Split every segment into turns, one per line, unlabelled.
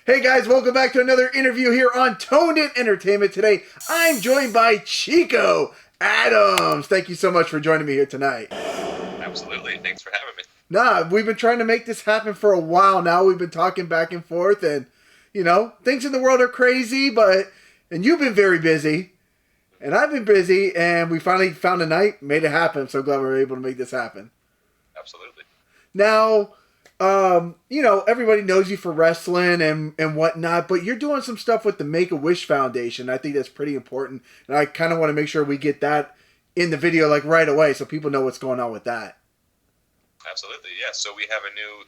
Hey guys, welcome back to another interview here on Toned In Entertainment. Today, I'm joined by Chico Adams. Thank you so much for joining me here tonight.
Absolutely. Thanks for having me.
Nah, we've been trying to make this happen for a while now. We've been talking back and forth, and things in the world are crazy, and you've been very busy, and I've been busy, and we finally found a night, made it happen. I'm so glad we were able to make this happen.
Absolutely.
Now, everybody knows you for wrestling and whatnot, but you're doing some stuff with the Make-A-Wish Foundation. I think that's pretty important, and I kind of want to make sure we get that in the video like right away so people know what's going on with that.
Absolutely. Yeah. So we have a new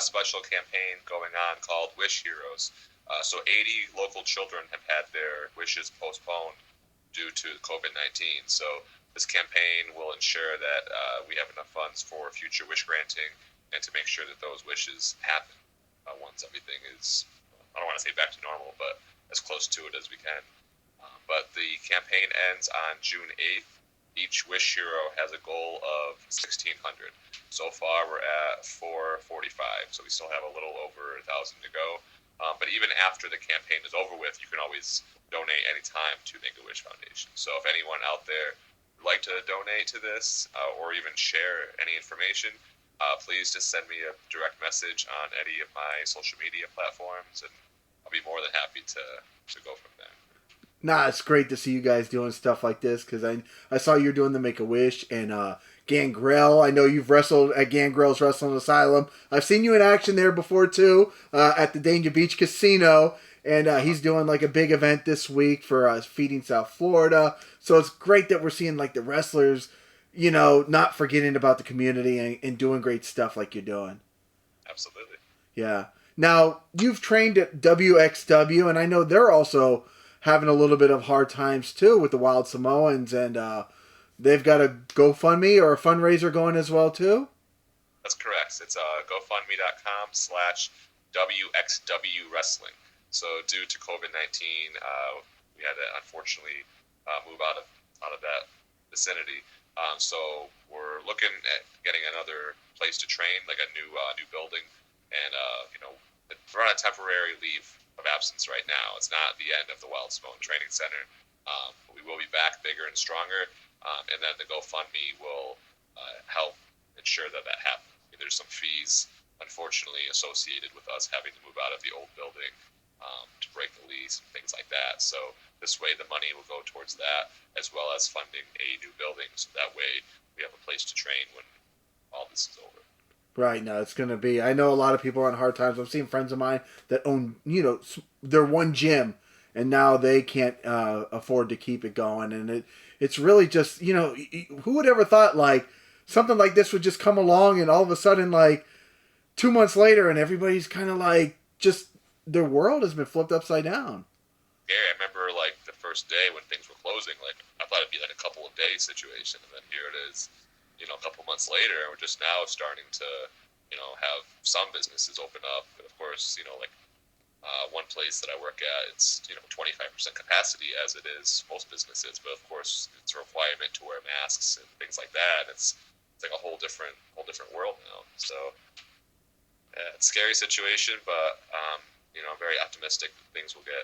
special campaign going on called Wish Heroes. So 80 local children have had their wishes postponed due to COVID-19. So this campaign will ensure that we have enough funds for future wish granting and to make sure that those wishes happen once everything is, I don't want to say back to normal, but as close to it as we can. But the campaign ends on June 8th. Each Wish Hero has a goal of 1,600. So far, we're at 445, so we still have a little over 1,000 to go. But even after the campaign is over with, you can always donate anytime to Make-A-Wish Foundation. So if anyone out there would like to donate to this or even share any information, please just send me a direct message on any of my social media platforms, and I'll be more than happy to go from there.
Nah, it's great to see you guys doing stuff like this because I saw you're doing the Make-A-Wish and Gangrel. I know you've wrestled at Gangrel's Wrestling Asylum. I've seen you in action there before too at the Danger Beach Casino. And he's doing like a big event this week for Feeding South Florida. So it's great that we're seeing like the wrestlers, not forgetting about the community and doing great stuff like you're doing.
Absolutely.
Yeah. Now, you've trained at WXW, and I know they're also having a little bit of hard times too with the Wild Samoans, and they've got a GoFundMe or a fundraiser going as well too.
That's correct. It's GoFundMe.com/WXW Wrestling. So due to COVID-19, we had to unfortunately move out of that vicinity. So we're looking at getting another place to train, like a new building, and we're on a temporary leave of absence right now. It's not the end of the Wild Samoan Training Center. But we will be back bigger and stronger, and then the GoFundMe will help ensure that happens. I mean, there's some fees, unfortunately, associated with us having to move out of the old building to break the lease and things like that. So this way the money will go towards that, as well as funding a new building, so that way we have a place to train when all this is over.
Right now, it's going to be. I know a lot of people are on hard times. I've seen friends of mine that own, their one gym, and now they can't afford to keep it going. And it's really just, who would ever thought like something like this would just come along, and all of a sudden, like 2 months later, and everybody's kind of like just their world has been flipped upside down.
Gary, I remember like the first day when things were closing, like I thought it'd be like a couple of days situation, and then here it is, a couple months later, and we're just now starting to, have some businesses open up. But of course, one place that I work at, it's 25% capacity as it is most businesses, but of course it's a requirement to wear masks and things like that. It's like a whole different world now. So yeah, it's a scary situation, but I'm very optimistic that things will be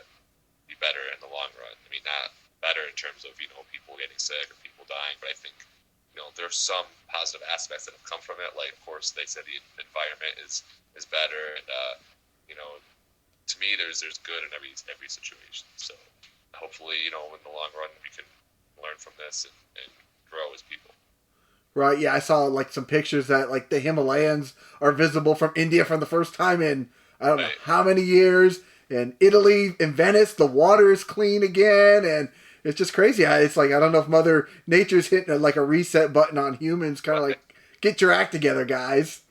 better in the long run. I mean, not better in terms of people getting sick or people dying, but I think there's some positive aspects that have come from it. Like, of course, they said the environment is better, and to me, there's good in every situation. So hopefully, in the long run, we can learn from this and grow as people.
Right? Yeah, I saw like some pictures that like the Himalayas are visible from India for the first time in I don't know how many years. In Italy, in Venice, the water is clean again, and it's just crazy. It's like I don't know if Mother Nature's hitting like a reset button on humans, kind of like get your act together, guys.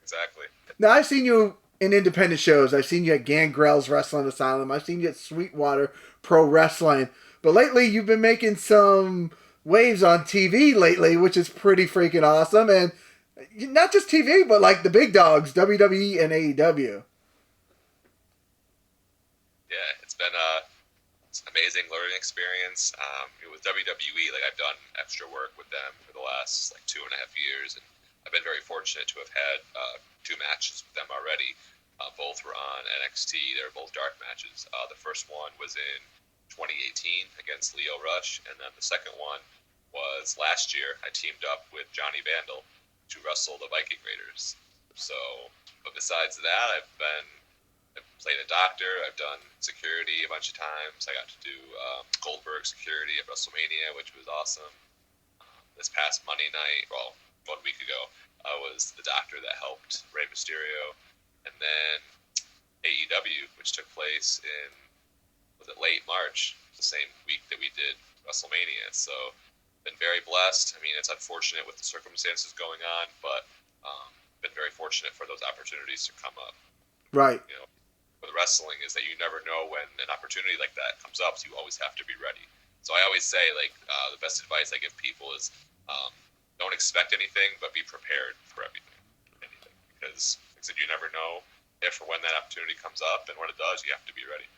Exactly.
Now I've seen you in independent shows. I've seen you at Gangrel's Wrestling Asylum. I've seen you at Sweetwater Pro Wrestling. But lately, you've been making some waves on TV lately, which is pretty freaking awesome. And not just TV, but like the big dogs, WWE and AEW.
Yeah, it's been it's an amazing learning experience. With WWE, like I've done extra work with them for the last like 2.5 years, and I've been very fortunate to have had 2 matches with them already. Both were on NXT. They were both dark matches. The first one was in 2018 against Lio Rush, and then the second one was last year. I teamed up with Johnny Vandal to wrestle the Viking Raiders. So, but besides that, I've played a doctor. I've done security a bunch of times. I got to do Goldberg security at WrestleMania, which was awesome. This past Monday night, well, 1 week ago, I was the doctor that helped Rey Mysterio. And then AEW, which took place in, was it late March, the same week that we did WrestleMania. So, been very blessed. I mean, it's unfortunate with the circumstances going on, but been very fortunate for those opportunities to come up.
Right.
You know, with wrestling is that you never know when an opportunity like that comes up, so you always have to be ready. So I always say, like, the best advice I give people is don't expect anything, but be prepared for anything. Because you never know if or when that opportunity comes up, and when it does, you have to be ready.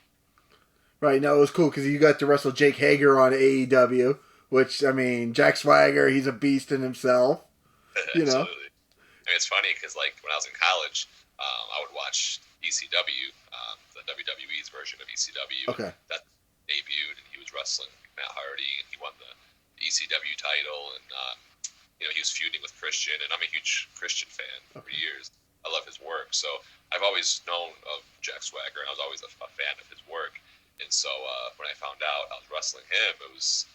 Right. No, it was cool because you got to wrestle Jake Hager on AEW, which, I mean, Jack Swagger, he's a beast in himself. You know?
Absolutely. I mean, it's funny because, like, when I was in college, I would watch ECW, the WWE's version of ECW.
Okay.
That debuted, and he was wrestling Matt Hardy, and he won the ECW title, and he was feuding with Christian, and I'm a huge Christian fan for years. I love his work, so I've always known of Jack Swagger, and I was always a fan of his work. And so when I found out I was wrestling him, it was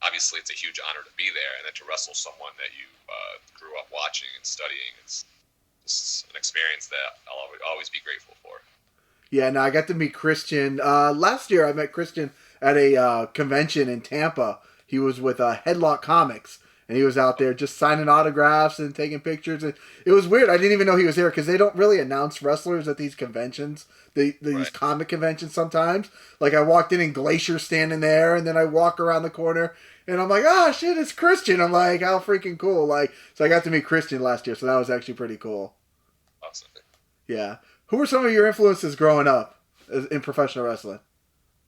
obviously it's a huge honor to be there, and then to wrestle someone that you grew up watching and studying. It's an experience that I'll always be grateful for.
Yeah, no, I got to meet Christian. Last year, I met Christian at a convention in Tampa. He was with Headlock Comics, and he was out there just signing autographs and taking pictures. And it was weird. I didn't even know he was there because they don't really announce wrestlers at these conventions, these
Right.
comic conventions sometimes. Like, I walked in and Glacier's standing there, and then I walk around the corner, and I'm like, oh, shit, it's Christian. I'm like, how freaking cool. Like, so I got to meet Christian last year, so that was actually pretty cool.
Awesome.
Yeah. Who were some of your influences growing up in professional wrestling?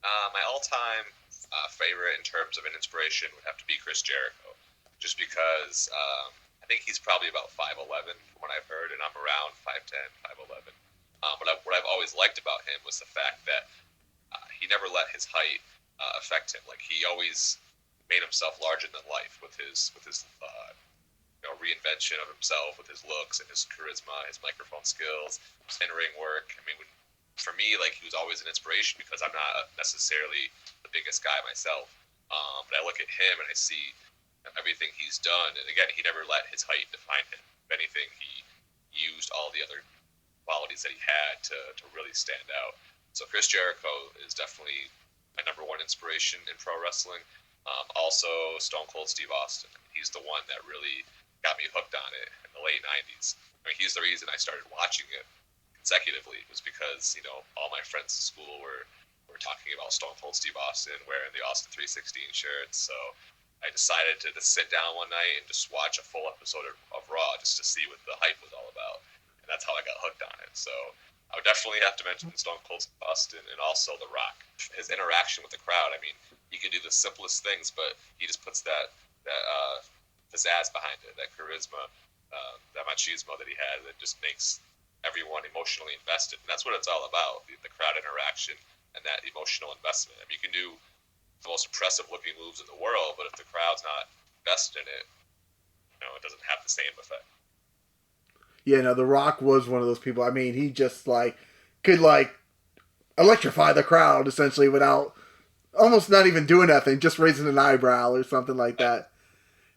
My all-time favorite in terms of an inspiration would have to be Chris Jericho, just because I think he's probably about 5'11" from what I've heard, and I'm around 5'10", 5'11". What I've always liked about him was the fact that he never let his height affect him. Like, he always made himself larger than life with his reinvention of himself, with his looks and his charisma, his microphone skills, his in-ring work. I mean, for me, like, he was always an inspiration because I'm not necessarily the biggest guy myself. But I look at him and I see everything he's done, and again, he never let his height define him. If anything, he used all the other qualities that he had to really stand out. So Chris Jericho is definitely my number one inspiration in pro wrestling. Also, Stone Cold Steve Austin. He's the one that really got me hooked on it in the late 90s. I mean, he's the reason I started watching it consecutively, was because, all my friends in school were talking about Stone Cold Steve Austin, wearing the Austin 316 shirts. So I decided to just sit down one night and just watch a full episode of Raw just to see what the hype was all about. And that's how I got hooked on it. So I would definitely have to mention Stone Cold Steve Austin, and also The Rock. His interaction with the crowd. I mean, he can do the simplest things, but he just puts that pizzazz behind it, that charisma, that machismo that he had, that just makes everyone emotionally invested. And that's what it's all about, the crowd interaction and that emotional investment. I mean, you can do the most impressive looking moves in the world, but if the crowd's not invested in it, it doesn't have the same effect.
Yeah, no, The Rock was one of those people. I mean, he just could electrify the crowd essentially without almost not even doing nothing, just raising an eyebrow or something like that.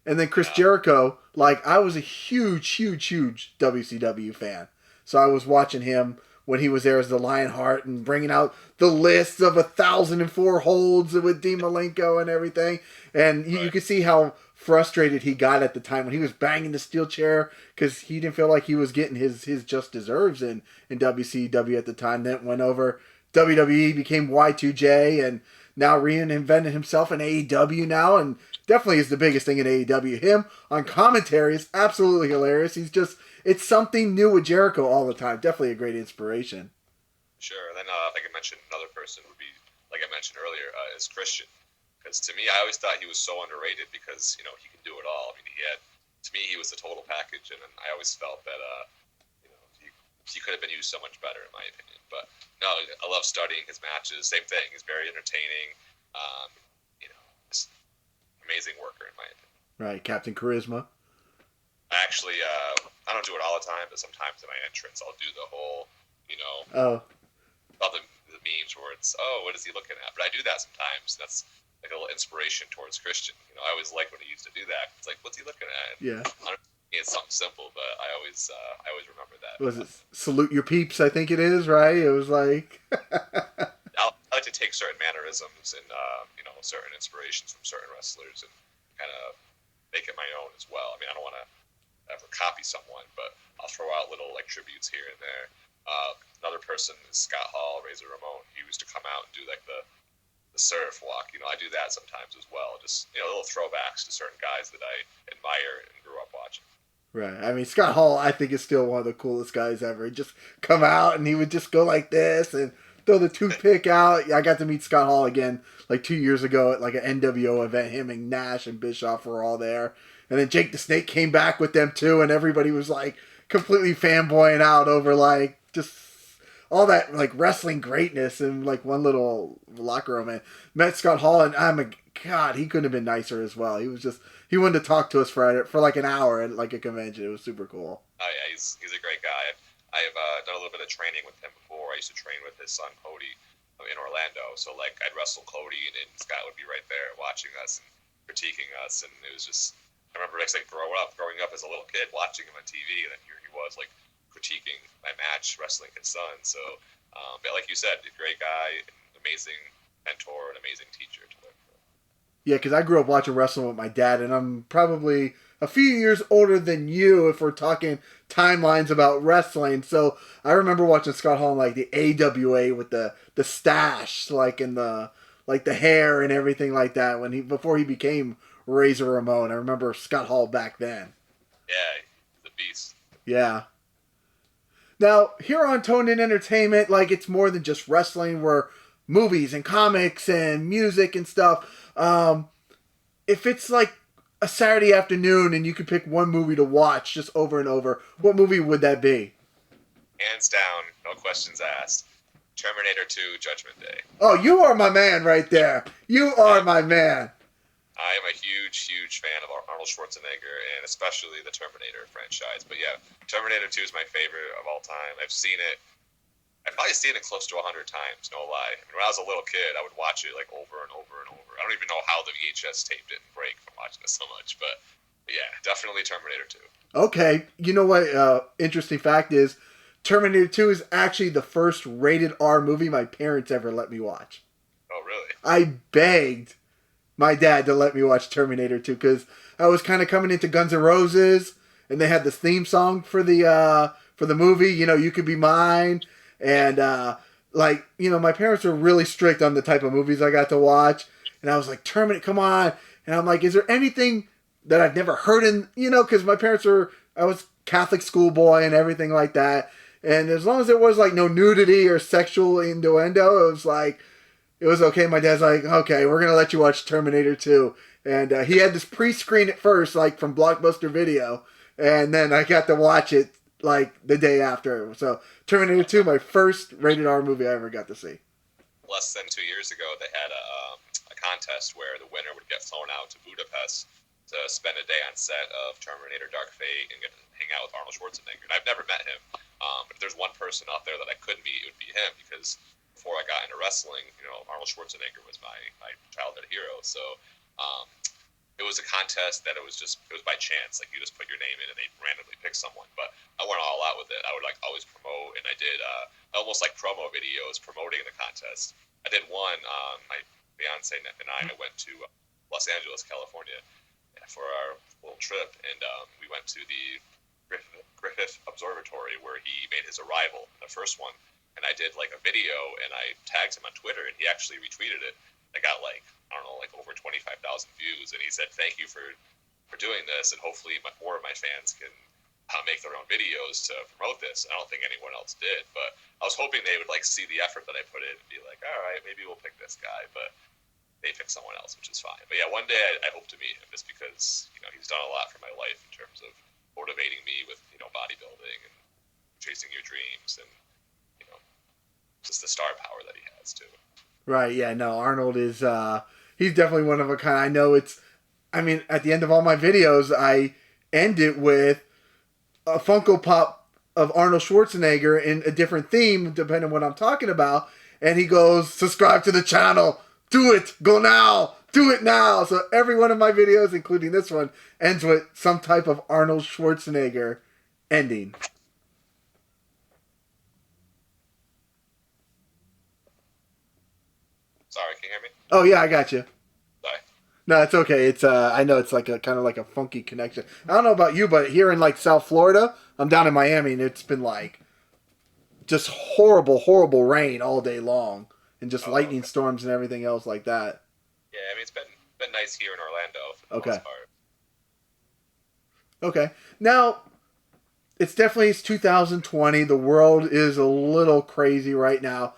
And then Chris Jericho, I was a huge WCW fan. So I was watching him when he was there as the Lionheart and bringing out the lists of 1,004 holds with Dean Malenko and everything. And you could see how frustrated he got at the time when he was banging the steel chair because he didn't feel like he was getting his just deserves in WCW at the time. Then went over WWE, became Y2J, and now reinvented himself in AEW now, and definitely is the biggest thing in AEW. Him on commentary is absolutely hilarious. It's something new with Jericho all the time. Definitely a great inspiration.
Sure. And then if I could mention another person would be, like I mentioned earlier, is Christian. Because to me, I always thought he was so underrated because, he can do it all. I mean, to me, he was the total package. And I always felt that, he could have been used so much better, in my opinion. But no, I love studying his matches. Same thing. He's very entertaining. Um, just amazing worker, in my opinion.
Right, Captain Charisma.
I actually, I don't do it all the time, but sometimes in my entrance, I'll do the whole,
Oh.
all the memes where it's, what is he looking at? But I do that sometimes. That's like a little inspiration towards Christian. I always liked when he used to do that. It's like, what's he looking at?
Yeah.
It's something simple, but I always remember that.
Was it Salute Your Peeps, I think it is, right? It was like...
I like to take certain mannerisms and, certain inspirations from certain wrestlers and kind of make it my own as well. I mean, I don't want to ever copy someone, but I'll throw out little, like, tributes here and there. Another person is Scott Hall, Razor Ramon. He used to come out and do, like, the surf walk. I do that sometimes as well. Just, little throwbacks to certain guys that I admire and grew up watching.
Right. I mean, Scott Hall, I think, is still one of the coolest guys ever. He'd just come out and he would just go like this and throw the toothpick out. I got to meet Scott Hall again like 2 years ago at like an NWO event. Him and Nash and Bischoff were all there. And then Jake the Snake came back with them too, and everybody was like completely fanboying out over like just all that like wrestling greatness in like one little locker room. And met Scott Hall, and God, he couldn't have been nicer as well. He wanted to talk to us for like an hour at like a convention. It was super cool.
Oh yeah, he's a great guy. I've done a little bit of training with him before. I used to train with his son Cody in Orlando. So like I'd wrestle Cody, and Scott would be right there watching us and critiquing us, and it was just. I remember like growing up as a little kid, watching him on TV, and then here he was like critiquing my match, wrestling his son. So, but like you said, a great guy, an amazing mentor, an amazing teacher to learn from.
Yeah, because I grew up watching wrestling with my dad, and I'm probably a few years older than you if we're talking timelines about wrestling. So I remember watching Scott Hall in like the AWA with the stash, like in the hair and everything like that before he became Razor Ramon. I remember Scott Hall back then.
Yeah, the beast.
Yeah. Now, here on Toned In Entertainment, like, it's more than just wrestling. We're movies and comics and music and stuff. If it's like a Saturday afternoon and you could pick one movie to watch just over and over, what movie would that be?
Hands down, no questions asked. Terminator 2, Judgment Day.
Oh, you are my man right there. You are my man.
I am a huge, huge fan of Arnold Schwarzenegger, and especially the Terminator franchise. But yeah, Terminator 2 is my favorite of all time. I've probably seen it close to 100 times, no lie. I mean, when I was a little kid, I would watch it like over and over and over. I don't even know how the VHS tape didn't break from watching it so much. But yeah, definitely Terminator 2. Okay,
you know what? Interesting fact is, Terminator 2 is actually the first rated R movie my parents ever let me watch.
Oh, really?
I begged my dad to let me watch Terminator 2 because I was kind of coming into Guns N' Roses, and they had this theme song for the movie, You Could Be Mine, and my parents were really strict on the type of movies I got to watch, and I was like, Terminator, come on, and I'm like, is there anything that I've never heard because my parents I was Catholic schoolboy and everything like that, and as long as there was like no nudity or sexual innuendo, it was okay. My dad's like, okay, we're going to let you watch Terminator 2. And he had this pre-screen at first, like from Blockbuster Video. And then I got to watch it like the day after. So Terminator 2, my first rated R movie I ever got to see.
Less than 2 years ago, they had a contest where the winner would get flown out to Budapest to spend a day on set of Terminator Dark Fate and get to hang out with Arnold Schwarzenegger. And I've never met him. But if there's one person out there that I could meet, it would be him, because before I got into wrestling, Arnold Schwarzenegger was my childhood hero. So it was a contest that it was by chance. Like, you just put your name in and they randomly pick someone. But I went all out with it. I would like always promote, and I did almost like promo videos promoting the contest. I did one. My fiance and I went to Los Angeles, California, for our little trip, and we went to the Griffith Observatory where he made his arrival, the first one. And I did like a video, and I tagged him on Twitter, and he actually retweeted it. I got over 25,000 views, and he said, thank you for doing this, and hopefully more of my fans can make their own videos to promote this. And I don't think anyone else did, but I was hoping they would see the effort that I put in and be like, all right, maybe we'll pick this guy, but they picked someone else, which is fine. But yeah, one day I hope to meet him, just because he's done a lot for my life in terms of motivating me with bodybuilding and chasing your dreams, and you know, just the star power that he has too.
Right, yeah, no, Arnold is he's definitely one of a kind. I know I mean, at the end of all my videos, I end it with a Funko Pop of Arnold Schwarzenegger in a different theme, depending on what I'm talking about. And he goes, subscribe to the channel. Do it. Go now. Do it now. So every one of my videos, including this one, ends with some type of Arnold Schwarzenegger ending.
Sorry, can you hear me?
Oh, yeah, I got you.
Sorry.
No, it's okay. It's I know it's like a kind of like a funky connection. I don't know about you, but here in like South Florida, I'm down in Miami, and it's been like just horrible, horrible rain all day long, and just lightning
Okay.
storms and everything else like that.
Yeah, I mean it's been nice here in Orlando for the
Okay.
most part.
Okay. Now, it's definitely it's 2020. The world is a little crazy right now.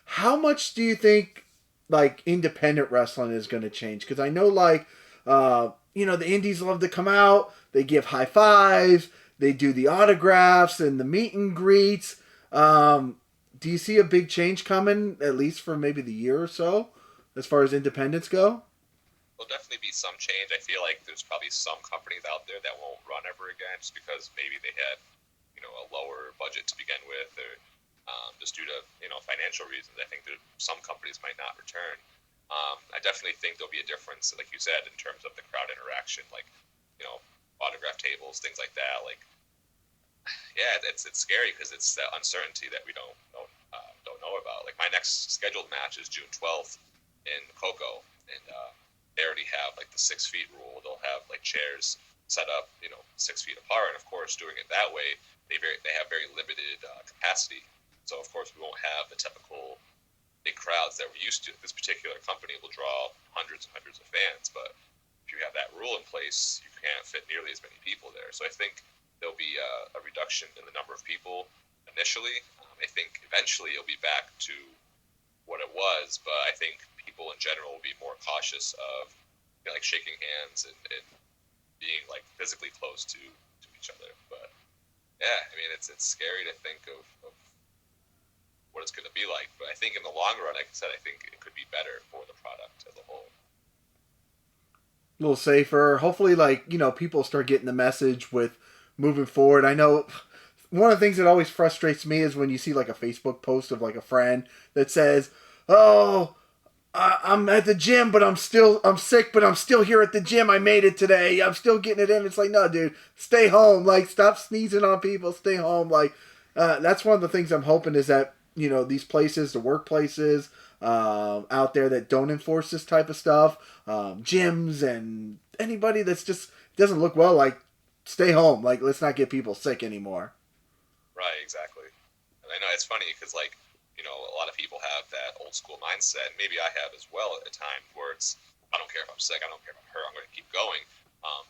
How much do you think like independent wrestling is going to change? Because I know like the indies love to come out. They give high fives. They do the autographs and the meet and greets. Do you see a big change coming, at least for maybe the year or so, as far as independents go?
There'll definitely be some change. I feel like there's probably some companies out there that won't run ever again just because maybe they had, a lower budget to begin with, or just due to financial reasons. I think that some companies might not return. I definitely think there'll be a difference, like you said, in terms of the crowd interaction, like autograph tables, things like that. Like, yeah, it's scary because it's that uncertainty that we don't know about. Like my next scheduled match is June 12th in Coco, and they already have like the 6 feet rule. They'll have like chairs set up, 6 feet apart, and of course, doing it that way, they have very limited capacity. So of course, we won't have the typical big crowds that we're used to. This particular company will draw hundreds and hundreds of fans, but if you have that rule in place, you can't fit nearly as many people there. So I think there'll be a reduction in the number of people initially. I think eventually it'll be back to what it was, but I think people in general will be more cautious of like shaking hands and being like physically close to each other. But yeah, I mean it's scary to think of what it's going to be like. But I think in the long run, like I said, I think it could be better for the product as a whole.
A little safer. Hopefully, like, people start getting the message with moving forward. I know one of the things that always frustrates me is when you see like a Facebook post of like a friend that says, "Oh, I'm at the gym, but I'm sick, but I'm still here at the gym. I made it today. I'm still getting it in." It's like, no, dude, stay home. Like, stop sneezing on people. Stay home. Like, that's one of the things I'm hoping is that, these places, the workplaces out there that don't enforce this type of stuff, gyms and anybody that's just doesn't look well, like, stay home. Like, let's not get people sick anymore.
Right, exactly. And I know it's funny because, like, a lot of people have that old school mindset, and maybe I have as well at a time, where it's, I don't care if I'm sick, I don't care if I'm hurt, I'm going to keep going.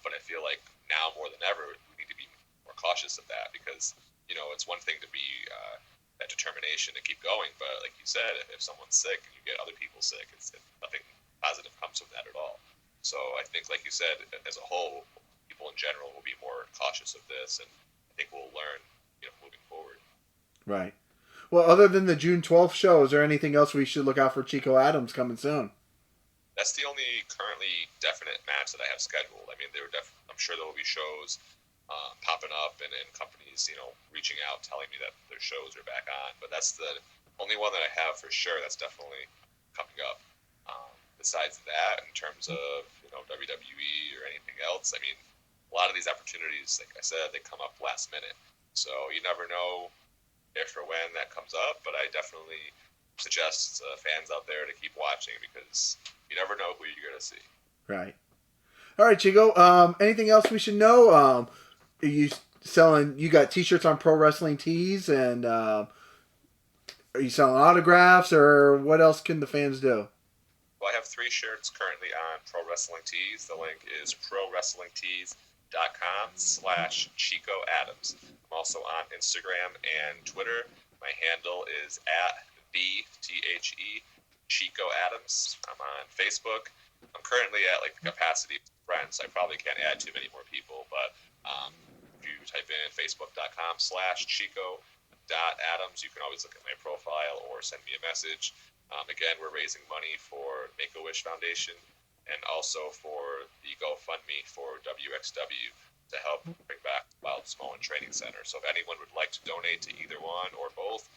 But I feel like now more than ever, we need to be more cautious of that because, it's one thing to be that determination to keep going, but like you said, if someone's sick and you get other people sick, nothing positive comes from that at all. So I think, like you said, as a whole, people in general will be more cautious of this, and I think we'll learn, moving forward.
Right. Well, other than the June 12th show, is there anything else we should look out for Chico Adams coming soon?
That's the only currently definite match that I have scheduled. I mean, I'm sure there will be shows popping up and companies, reaching out, telling me that their shows are back on. But that's the only one that I have for sure that's definitely coming up. Besides that, in terms of, WWE or anything else, I mean, a lot of these opportunities, like I said, they come up last minute. So you never know if or when that comes up, but I definitely suggest fans out there to keep watching because you never know who you're going to see.
Right. All right, Chico. Anything else we should know? You got t-shirts on Pro Wrestling Tees, and are you selling autographs, or what else can the fans do?
Well, I have 3 shirts currently on Pro Wrestling Tees. The link is prowrestlingtees.com/Chico Adams. I'm also on Instagram and Twitter. My handle is @THE Chico Adams. I'm on Facebook. I'm currently at like the capacity of friends. I probably can't add too many more people, but if you type in facebook.com/Chico Adams. You can always look at my profile or send me a message. Again, we're raising money for Make-A-Wish Foundation and also for the GoFundMe for WXW to help bring back Wild Samoan Training Center. So if anyone would like to donate to either one or both,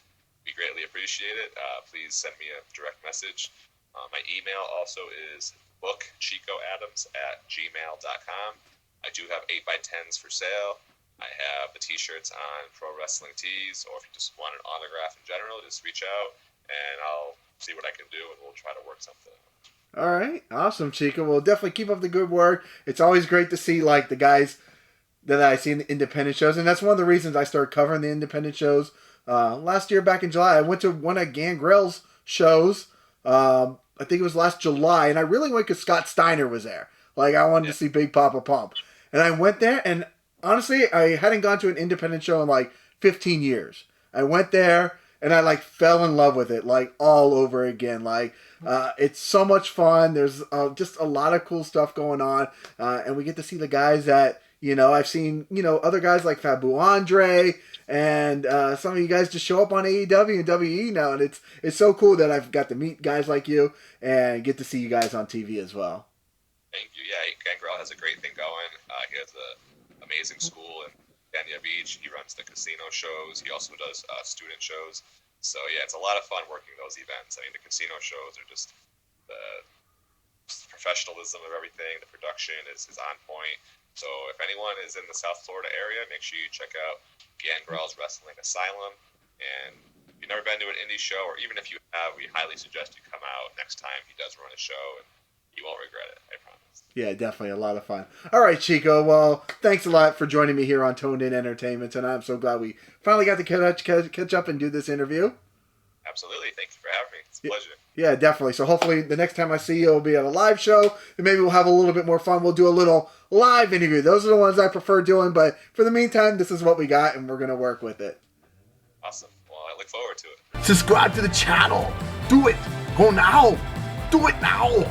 we greatly appreciate it. Please send me a direct message. My email also is bookchicoadams@gmail.com. I do have 8x10s for sale. I have the t-shirts on Pro Wrestling Tees, or if you just want an autograph in general, just reach out and I'll see what I can do and we'll try to work something.
All right, awesome, Chico. Well, definitely keep up the good work. It's always great to see like the guys that I see in the independent shows, and that's one of the reasons I started covering the independent shows. Last year, back in July, I went to one of Gangrel's shows. I think it was last July, and I really went because Scott Steiner was there. Like, I wanted to see Big Papa Pump. And I went there, and honestly, I hadn't gone to an independent show in like 15 years. I went there, and I like fell in love with it, like all over again. Like, it's so much fun. There's just a lot of cool stuff going on, and we get to see the guys that, you know, I've seen, you know, other guys like Fabu Andre, and some of you guys just show up on AEW and WWE now, and it's so cool that I've got to meet guys like you and get to see you guys on TV as well.
Thank you. Yeah, Gangrel has a great thing going. He has an amazing school in Dania Beach. He runs the casino shows. He also does student shows. So yeah, it's a lot of fun working those events. I mean, the casino shows are just the professionalism of everything. The production is on point. So if anyone is in the South Florida area, make sure you check out Gangrel's Wrestling Asylum. And if you've never been to an indie show, or even if you have, we highly suggest you come out next time he does run a show, and you won't regret it, I promise.
Yeah, definitely a lot of fun. All right, Chico. Well, thanks a lot for joining me here on Toned In Entertainment, and I'm so glad we finally got to catch up and do this interview.
Absolutely. Thank you for having me. It's a pleasure.
Yeah, definitely. So hopefully the next time I see you, it'll be at a live show, and maybe we'll have a little bit more fun. We'll do a little live interview. Those are the ones I prefer doing, but for the meantime, this is what we got, and we're going to work with it.
Awesome. Well, I look forward to it.
Subscribe to the channel. Do it. Go now. Do it now.